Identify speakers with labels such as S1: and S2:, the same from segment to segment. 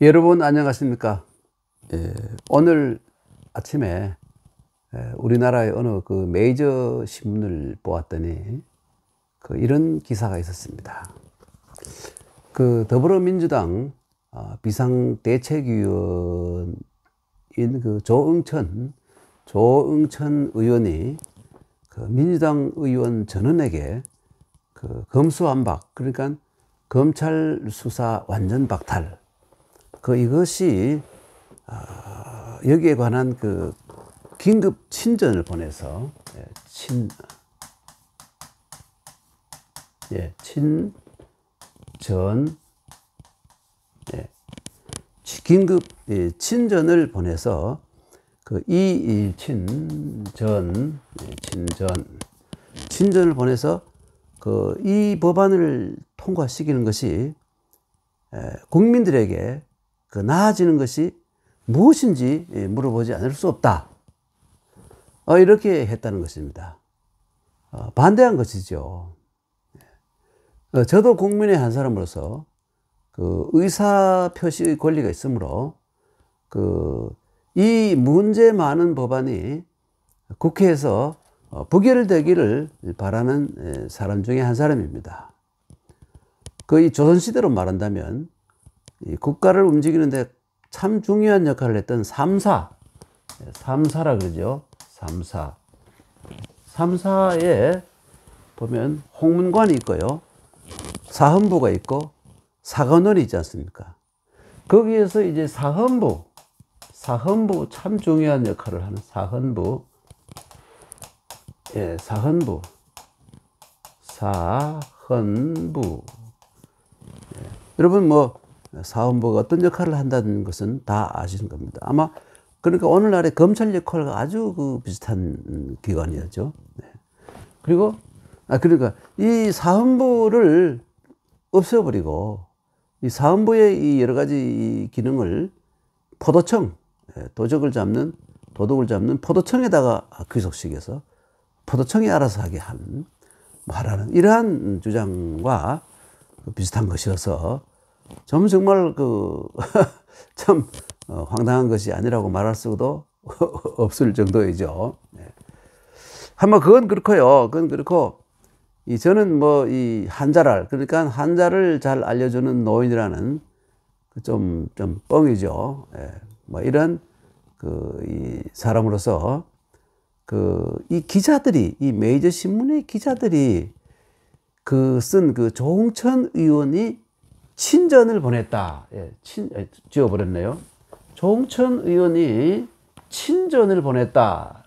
S1: 여러분 안녕하십니까? 오늘 아침에 우리나라의 어느 그 메이저 신문을 보았더니 이런 기사가 있었습니다. 더불어민주당 비상대책위원인 조응천 의원이 민주당 의원 전원에게 검수완박, 그러니까 검찰 수사 완전 박탈, 이것이 여기에 관한 긴급 친전을 보내서 긴급 친전을 보내서 친전을 보내서 이 법안을 통과시키는 것이 국민들에게 나아지는 것이 무엇인지 물어보지 않을 수 없다. 이렇게 했다는 것입니다. 반대한 것이죠. 저도 국민의 한 사람으로서 의사표시의 권리가 있으므로 이 문제 많은 법안이 국회에서 부결되기를 바라는 사람 중에 한 사람입니다. 이 조선시대로 말한다면 이 국가를 움직이는데 참 중요한 역할을 했던 삼사라 그러죠. 삼사에 보면 홍문관이 있고요, 사헌부가 있고 사관원이 있지 않습니까? 거기에서 이제 사헌부 참 중요한 역할을 하는 사헌부. 여러분 사헌부가 어떤 역할을 한다는 것은 다 아시는 겁니다. 아마 그러니까 오늘날의 검찰 역할과 아주 비슷한 기관이었죠. 그리고 그러니까 이 사헌부를 없애버리고 이 사헌부의 이 여러 가지 기능을 포도청, 도덕을 잡는 포도청에다가 귀속시켜서 포도청이 알아서 하게 하라는 이러한 주장과 비슷한 것이어서 정말 참 황당한 것이 아니라고 말할 수도 없을 정도이죠. 한번 그건 그렇고요. 저는 이 한자를, 그러니까 한자를 잘 알려주는 노인이라는 좀 뻥이죠. 이런 이 사람으로서 이 기자들이, 이 메이저 신문의 기자들이 쓴 조응천 의원이 친전을 보냈다. 지워버렸네요. 조응천 의원이 친전을 보냈다.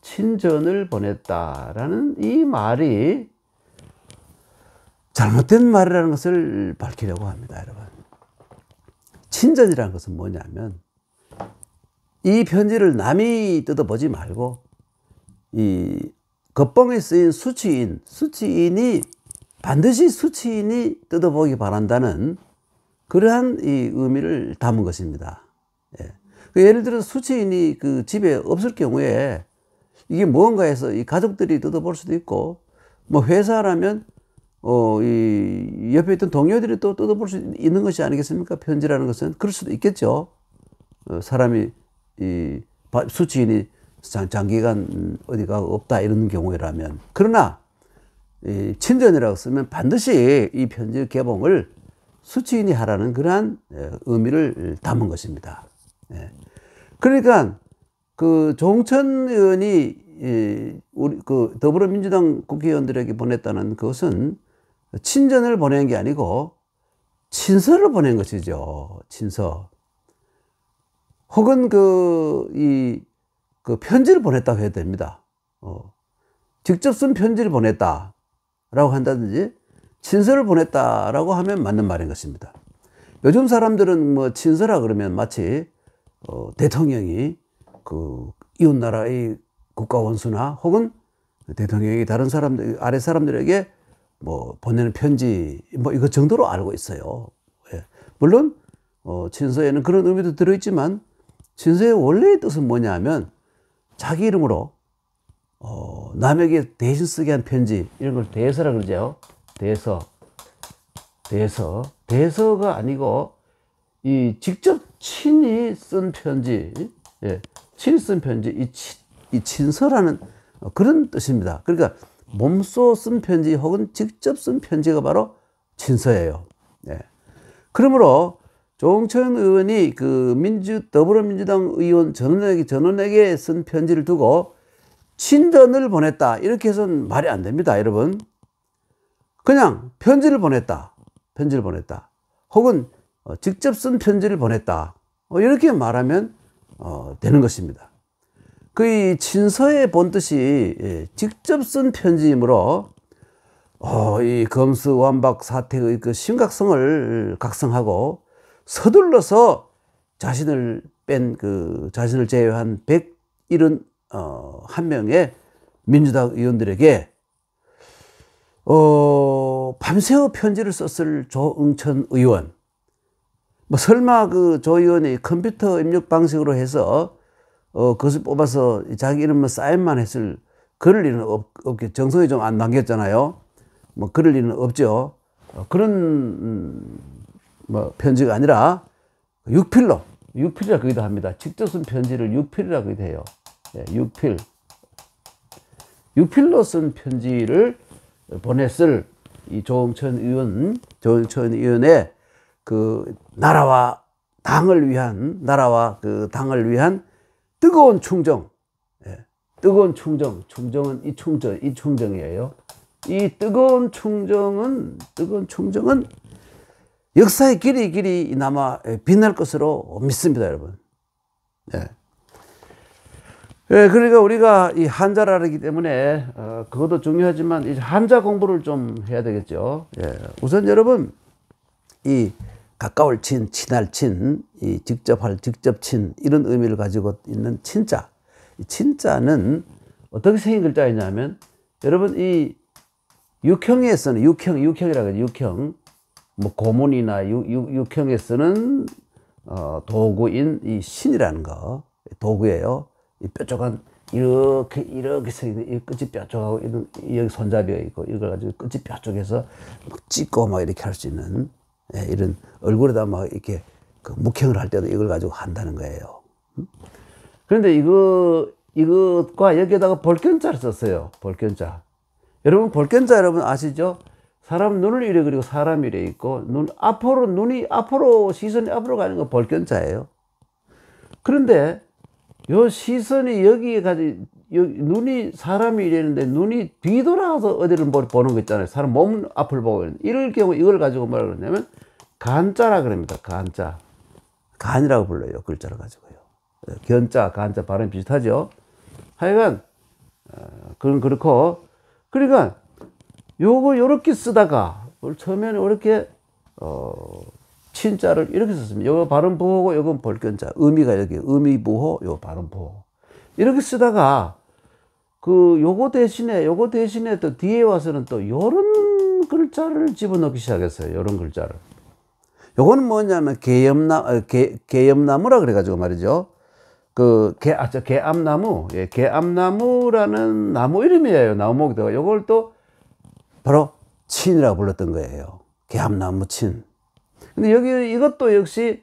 S1: 친전을 보냈다라는 이 말이 잘못된 말이라는 것을 밝히려고 합니다, 여러분. 친전이라는 것은 뭐냐면 이 편지를 남이 뜯어보지 말고 이 겉봉에 쓰인 수취인이 반드시 뜯어보기 바란다는 그러한 이 의미를 담은 것입니다. 예를 들어 수취인이 집에 없을 경우에 이게 무언가 해서 이 가족들이 뜯어볼 수도 있고, 회사라면 이 옆에 있던 동료들이 또 뜯어볼 수 있는 것이 아니겠습니까? 편지라는 것은 그럴 수도 있겠죠. 사람이 수취인이 장기간 어디가 없다 이런 경우라면. 그러나 친전이라고 쓰면 반드시 이 편지 개봉을 수취인이 하라는 그러한 의미를 담은 것입니다. 그러니까 조응천 의원이 우리 더불어민주당 국회의원들에게 보냈다는 것은 친전을 보낸 게 아니고 친서를 보낸 것이죠. 친서. 혹은 편지를 보냈다고 해야 됩니다. 직접 쓴 편지를 보냈다라고 한다든지 친서를 보냈다라고 하면 맞는 말인 것입니다. 요즘 사람들은 친서라 그러면 마치 대통령이 이웃나라의 국가원수나 혹은 대통령이 다른 사람들, 아래 사람들에게 보내는 편지 이거 정도로 알고 있어요. 물론 친서에는 그런 의미도 들어있지만 친서의 원래의 뜻은 뭐냐 하면 자기 이름으로 남에게 대신 쓰게 한 편지, 이런 걸 대서라 그러죠. 대서가 아니고 이 직접 친히 쓴 편지, 친히 쓴 편지, 이 친서라는 그런 뜻입니다. 그러니까 몸소 쓴 편지 혹은 직접 쓴 편지가 바로 친서예요. 그러므로 조홍천 의원이 그 더불어민주당 의원 전원에게 쓴 편지를 두고 친전을 보냈다, 이렇게 해서는 말이 안 됩니다, 여러분. 그냥 편지를 보냈다, 혹은 직접 쓴 편지를 보냈다, 이렇게 말하면 되는 것입니다. 그 이 친서의 본뜻이 직접 쓴 편지이므로 이 검수완박 사태의 그 심각성을 각성하고 서둘러서 자신을 제외한 171명의 민주당 의원들에게 밤새워 편지를 썼을 조응천 의원, 뭐 설마 그 조 의원이 컴퓨터 입력 방식으로 해서 그것을 뽑아서 자기 이름만 사인만 했을, 그럴 일은 없겠죠. 정성이 좀 안 남겼잖아요. 뭐 그럴 일은 없죠. 그런 뭐 편지가 아니라 육필이라 그기도 합니다. 직접 쓴 편지를 육필이라 그기도 해요. 육필로 쓴 편지를 보냈을 이 조홍천 의원의 그 나라와 그 당을 위한 뜨거운 충정, 충정은 이 충정이에요. 이 뜨거운 충정은 역사의 길이 남아 빛날 것으로 믿습니다, 여러분. 그러니까 우리가 이 한자라기 때문에 그것도 중요하지만 이제 한자 공부를 좀 해야 되겠죠. 우선 여러분, 이 가까울 친, 친할 친, 이 직접할 직접친, 이런 의미를 가지고 있는 친자. 이 친자는 어떻게 생긴 글자이냐면, 여러분 이 육형에서는 육형이라고 하죠. 육형. 뭐 고문이나 육형에서는 도구인 이 신이라는 거, 도구예요. 이 뾰족한 이렇게 생긴 이 끝이 뾰족하고 여기 손잡이가 있고, 이걸 가지고 끝이 뾰족해서 찢고 막 이렇게 할 수 있는, 이런 얼굴에다 막 이렇게 그 묵형을 할 때도 이걸 가지고 한다는 거예요. 그런데 이것과 여기에다가 볼견자를 썼어요. 볼견자. 여러분 볼견자 여러분 아시죠? 사람 눈을 이래 그리고 사람이 이래 있고, 눈이 앞으로, 시선이 앞으로 가는 건 볼견자예요. 그런데 요 시선이 여기에 눈이 사람이 이랬는데 눈이 뒤돌아가서 어디를 보는 거 있잖아요. 사람 몸 앞을 보고 있는. 이럴 경우 이걸 가지고 뭐라 그러냐면 간자라 그럽니다. 간이라고 불러요. 글자를 가지고요. 견자, 간자 발음이 비슷하죠. 하여간 그건 그렇고, 그러니까 요렇게 쓰다가 처음에는 이렇게 친자를 이렇게 썼습니다. 요거 발음 부호고 요건 볼견자. 의미가 여기 의미 부호, 요 발음 부호. 이렇게 쓰다가 요거 대신에 또 뒤에 와서는 또 요런 글자를 집어넣기 시작했어요. 요런 글자를. 요거는 뭐냐면 개염나무라 그래가지고 말이죠. 개암나무. 개암나무라는 나무 이름이에요. 나무목이다가 요걸 또 바로 친이라고 불렀던 거예요. 개암나무 친. 근데 이것도 역시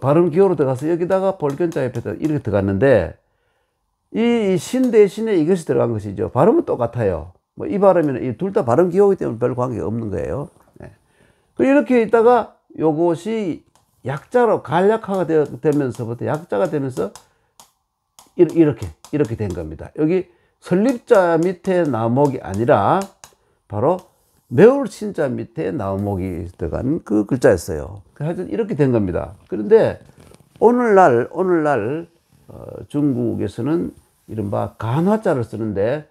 S1: 발음 기호로 들어가서 여기다가 볼견자 옆에다 이렇게 들어갔는데, 이 신 대신에 이것이 들어간 것이죠. 발음은 똑같아요. 뭐 이 발음이나 이 둘 다 발음 기호이기 때문에 별 관계가 없는 거예요. 이렇게 있다가 요것이 약자로 간략화가 되면서부터 약자가 되면서 이렇게 된 겁니다. 여기 설립자 밑에 나목이 아니라 바로 매울 신자 밑에 나목이 들어간 그 글자였어요. 하여튼 이렇게 된 겁니다. 그런데 오늘날 중국에서는 이른바 간화자를 쓰는데,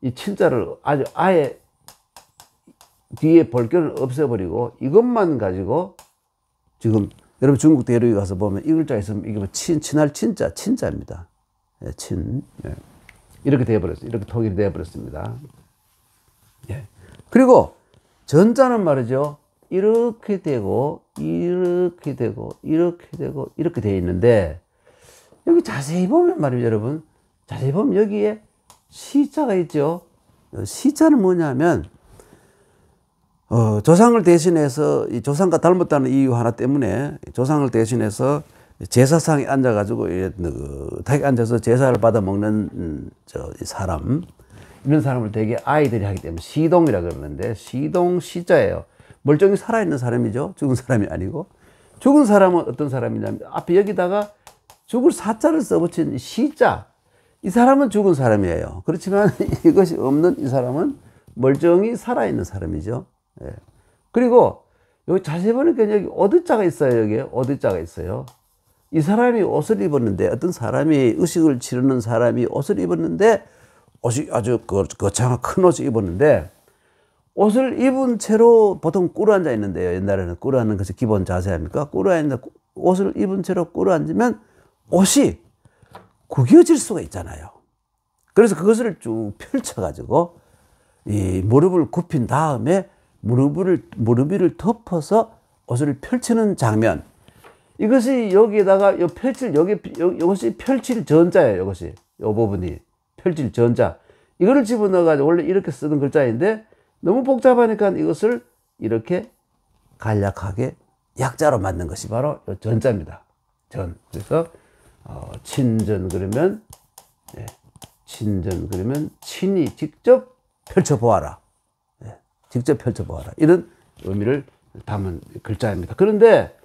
S1: 이 친자를 아예 뒤에 볼견을 없애버리고 이것만 가지고, 지금 여러분 중국 대륙에 가서 보면 이 글자 있으면 이게 뭐 친할 친자입니다. 친. 이렇게 되어버렸어요. 이렇게 통일이 되어버렸습니다. 그리고 전자는 말이죠. 이렇게 되고 이렇게 되어 있는데, 여기 자세히 보면 말이죠, 여러분. 자세히 보면 여기에 시자가 있죠. 시자는 뭐냐면 조상을 대신해서 이 조상과 닮았다는 이유 하나 때문에 조상을 대신해서 제사상에 앉아가지고 느긋하게 앉아서 제사를 받아 먹는 이 사람, 이런 사람을 되게 아이들이 하기 때문에 시동이라 그러는데, 시동 시자예요. 멀쩡히 살아있는 사람이죠. 죽은 사람이 아니고. 죽은 사람은 어떤 사람이냐면 앞에 여기다가 죽을 사자를 써붙인 시자, 이 사람은 죽은 사람이에요. 그렇지만 이것이 없는 이 사람은 멀쩡히 살아있는 사람이죠. 예. 그리고 여기 자세히 보니까 여기 어드자가 있어요. 여기에 어드자가 있어요. 이 사람이 옷을 입었는데, 어떤 사람이 의식을 치르는 사람이 옷을 입었는데, 옷이 아주 거창한 큰 옷을 입었는데, 옷을 입은 채로 보통 꿇어 앉아 있는데요. 옛날에는 꿇어 앉는 것이 기본 자세 아닙니까? 꿇어 앉는, 옷을 입은 채로 꿇어 앉으면 옷이 구겨질 수가 있잖아요. 그래서 그것을 쭉 펼쳐가지고 이 무릎을 굽힌 다음에 무릎 위를 덮어서 옷을 펼치는 장면. 이것이 여기에다가 이것이 펼칠 전자예요. 이것이 이 부분이 펼칠 전자. 이거를 집어넣어가지고 원래 이렇게 쓰는 글자인데 너무 복잡하니까 이것을 이렇게 간략하게 약자로 만든 것이 바로 이 전자입니다. 전. 그래서 친전 그러면 친전 그러면 친히 직접 펼쳐보아라. 직접 펼쳐보아라. 이런 의미를 담은 글자입니다. 그런데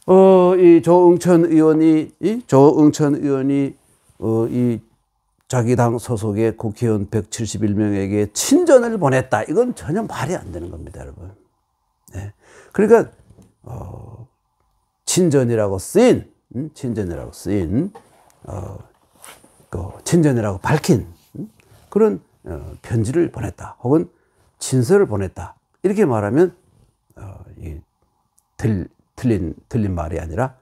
S1: 이 조응천 의원이 이 자기 당 소속의 국회의원 171명에게 친전을 보냈다. 이건 전혀 말이 안 되는 겁니다, 여러분. 네. 그러니까 친전이라고 쓰인 친전이라고 밝힌 그런 편지를 보냈다. 혹은 친서를 보냈다. 이렇게 말하면 틀린 말이 아니라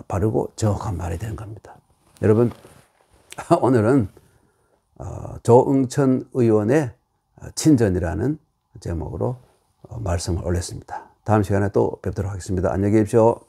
S1: 바르고 정확한 말이 되는 겁니다. 여러분, 오늘은 조응천 의원의 친전이라는 제목으로 말씀을 올렸습니다. 다음 시간에 또 뵙도록 하겠습니다. 안녕히 계십시오.